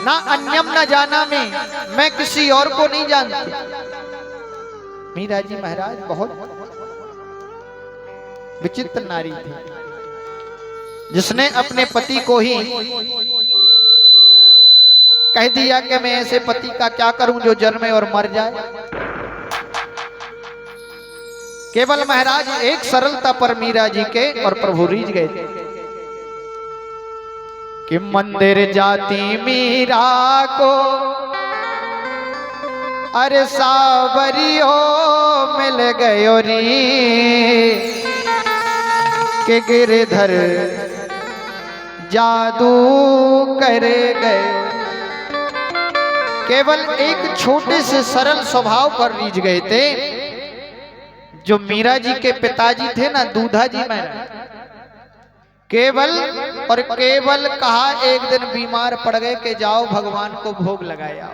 ना अन्यम न जाना मैं किसी और को नहीं जानती। मीरा जी महाराज बहुत विचित्र नारी थी, जिसने अपने पति को ही कह दिया कि मैं ऐसे पति का क्या करूं जो जन्मे और मर जाए। केवल महाराज एक सरलता पर मीरा जी के और प्रभु रीझ गए थे कि मंदिर जाती मीरा को अरे सावरियो मिल गयो री, के गिरधर जादू कर गए। केवल एक छोटे से सरल स्वभाव पर रीझ गए थे। जो मीरा जी के पिताजी थे ना, दूधा जी महाराज, केवल और केवल कहा एक दिन बीमार पड़ गए कि जाओ भगवान को भोग लगाया।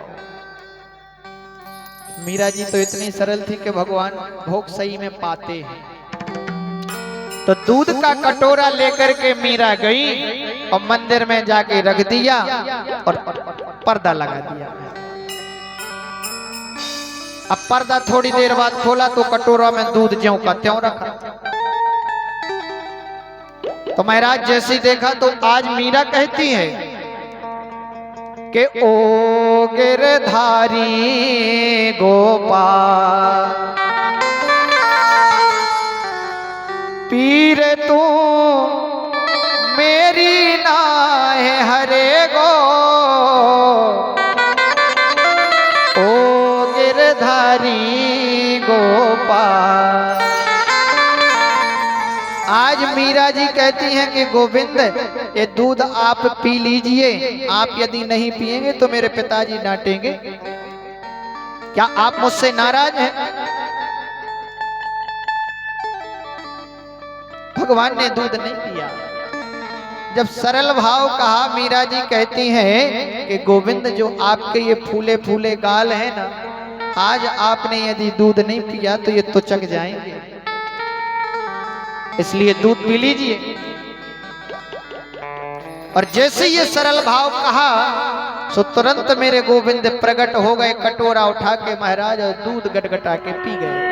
मीरा जी तो इतनी सरल थी कि भगवान भोग सही में पाते हैं। तो दूध का कटोरा लेकर के मीरा गई और मंदिर में जाके रख दिया और पर्दा लगा दिया। अब पर्दा थोड़ी देर बाद खोला तो कटोरा में दूध ज्यों का त्यों रखा। तो महाराज जैसे ही देखा तो आज मीरा कहती है कि ओ गिरधारी गोपाल पीर तू मेरी नाय हरे गो, ओ गिरधारी गोपाल। आज मीरा जी कहती हैं कि गोविंद ये दूध आप पी लीजिए, आप यदि नहीं पिएंगे तो मेरे पिताजी डांटेंगे। क्या आप मुझसे नाराज हैं? भगवान ने दूध नहीं पिया। जब सरल भाव कहा, मीरा जी कहती हैं कि गोविंद जो आपके ये फूले फूले गाल हैं ना, आज आपने यदि दूध नहीं पिया तो ये तुचक जाएंगे, इसलिए दूध पी लीजिए। और जैसे ये सरल भाव कहा सो तुरंत मेरे गोविंद प्रकट हो गए, कटोरा उठा के महाराज और दूध गटगटा के पी गए।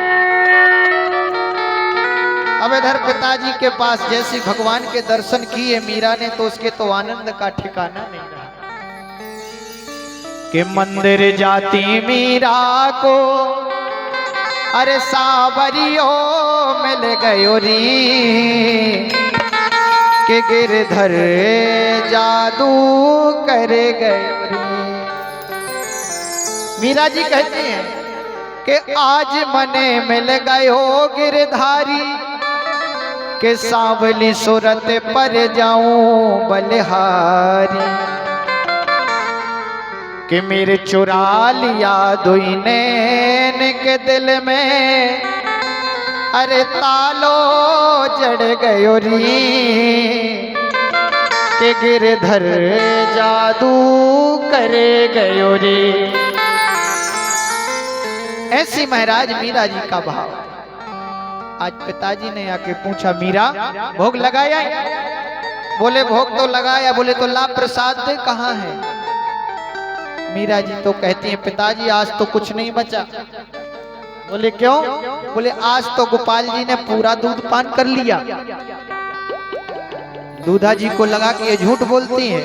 अब इधर पिताजी के पास जैसे भगवान के दर्शन किए मीरा ने तो उसके तो आनंद का ठिकाना नहीं रहा कि मंदिर जाती मीरा को अरे सावरियो मिल गयो री के गिरधर जादू कर गयो री। मीरा जी कहती हैं कि आज मने मिल गयो गिरधारी के सांवली सूरत पर जाऊं बलिहारी कि मेरे चुरा लिया दुई नैन के दिल में अरे तालो जड़ गयो री के गिरधर जादू करे गयो रे। ऐसी महाराज मीरा जी का भाव। आज पिताजी ने आके पूछा मीरा भोग लगाया? बोले भोग तो लगाया। बोले तो ला प्रसाद दे, कहाँ है? मीरा जी तो कहती हैं पिताजी आज तो कुछ नहीं बचा। बोले क्यों? बोले आज तो गोपाल जी ने पूरा दूध पान कर लिया। दूधा जी को लगा कि ये झूठ बोलती है,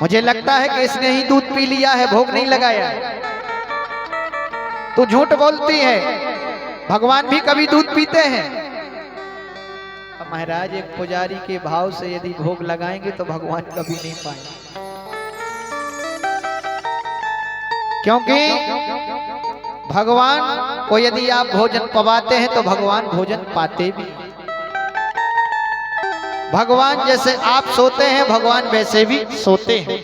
मुझे लगता है कि इसने ही दूध पी लिया है, भोग नहीं लगाया। तू झूठ बोलती है, भगवान भी कभी दूध पीते हैं। अब महाराज एक पुजारी के भाव से यदि भोग लगाएंगे तो भगवान कभी नहीं पाएंगे, क्योंकि भगवान को यदि आप भोजन पवाते हैं तो भगवान भोजन पाते भी। भगवान जैसे आप सोते हैं भगवान वैसे भी सोते हैं।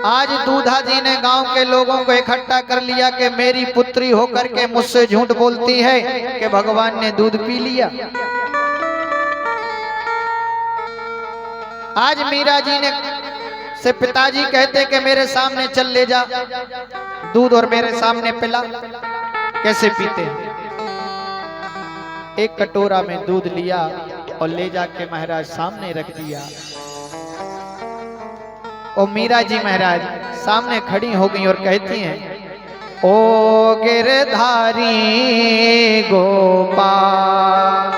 आज दूधा जी ने गांव के लोगों को इकट्ठा कर लिया कि मेरी पुत्री होकर के मुझसे झूठ बोलती है कि भगवान ने दूध पी लिया। आज मीरा जी ने से पिताजी कहते कि मेरे सामने चल ले जा दूध और मेरे सामने पिला। कैसे पीते हैं? एक कटोरा में दूध लिया और ले जाके महाराज सामने रख दिया। और मीरा जी महाराज सामने खड़ी हो गई और कहती हैं, ओ गिरधारी गोपाल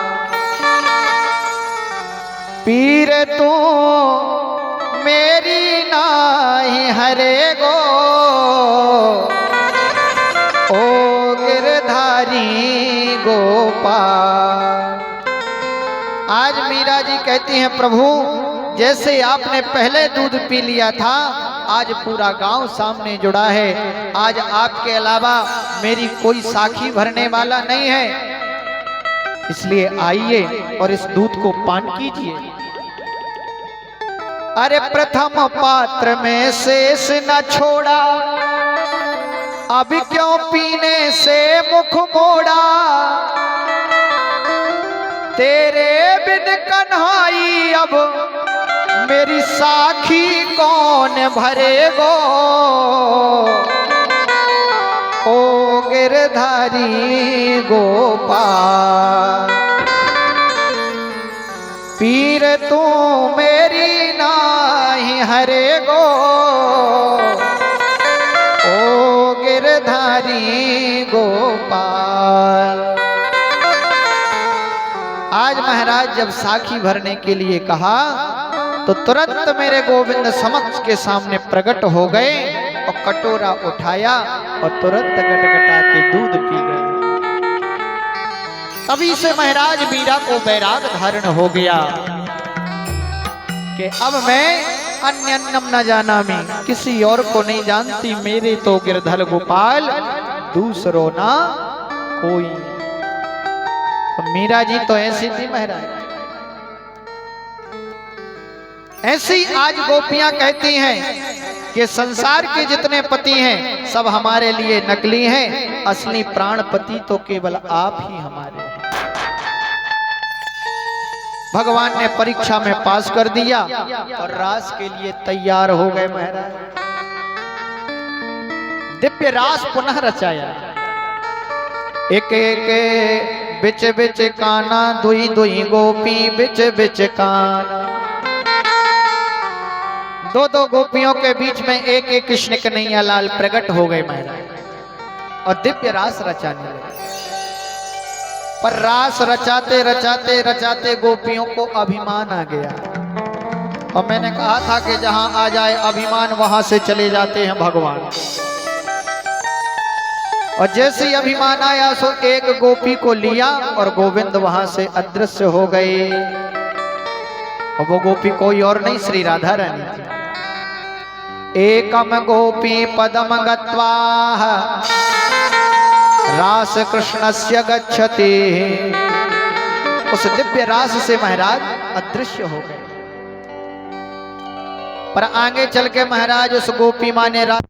पीर तू मेरी नाई हरे गो, ओ गिरधारी गोपाल। आज मीरा जी कहती हैं प्रभु जैसे आपने पहले दूध पी लिया था आज पूरा गांव सामने जुड़ा है। आज आपके अलावा मेरी कोई साखी भरने वाला नहीं है, इसलिए आइए और इस दूध को पान कीजिए। अरे प्रथम पात्र में शेष न छोड़ा, अब क्यों पीने से मुख मोड़ा, तेरे बिन कन्हाई अब मेरी साखी कौन भरेगो, ओ गिरधारी गोपाल, पीर तू मेरी नाही हरे गो, ओ गिरधारी गोपाल। आज महाराज जब साखी भरने के लिए कहा तो तुरंत मेरे गोविंद समक्ष के सामने प्रकट हो गए और कटोरा उठाया और तुरंत गटगटा के दूध पी गए। तभी से महाराज मीरा को वैराग धारण हो गया कि अब मैं अन्य अन्नम न जाना में, किसी और को नहीं जानती, मेरे तो गिरधर गोपाल दूसरो ना कोई। तो मीरा जी तो ऐसी थी महाराज। ऐसी आज गोपियां कहती हैं कि संसार के जितने पति हैं सब हमारे लिए नकली हैं, असली प्राण पति तो केवल आप ही हमारे हैं। भगवान ने परीक्षा में पास कर दिया और रास के लिए तैयार हो गए महाराज। दिव्य रास पुनः रचाया। एक एक बिच बिच काना, दुई दुई गोपी बिच बिच काना। दो दो गोपियों के बीच में एक एक कृष्ण कन्हैया लाल प्रकट हो गए महाराज और दिव्य रास रचाने लगे। पर रास रचाते रचाते रचाते गोपियों को अभिमान आ गया। और मैंने कहा था कि जहां आ जाए अभिमान वहां से चले जाते हैं भगवान। और जैसे ही अभिमान आया सो एक गोपी को लिया और गोविंद वहां से अदृश्य हो गए। और वो गोपी कोई और नहीं, श्री राधा रानी थी। एकम गोपी पदम गत्वा रास कृष्णस्य गच्छति। उस दिव्य रास से महाराज अदृश्य हो गए। पर आगे चल के महाराज उस गोपी माँ ने रास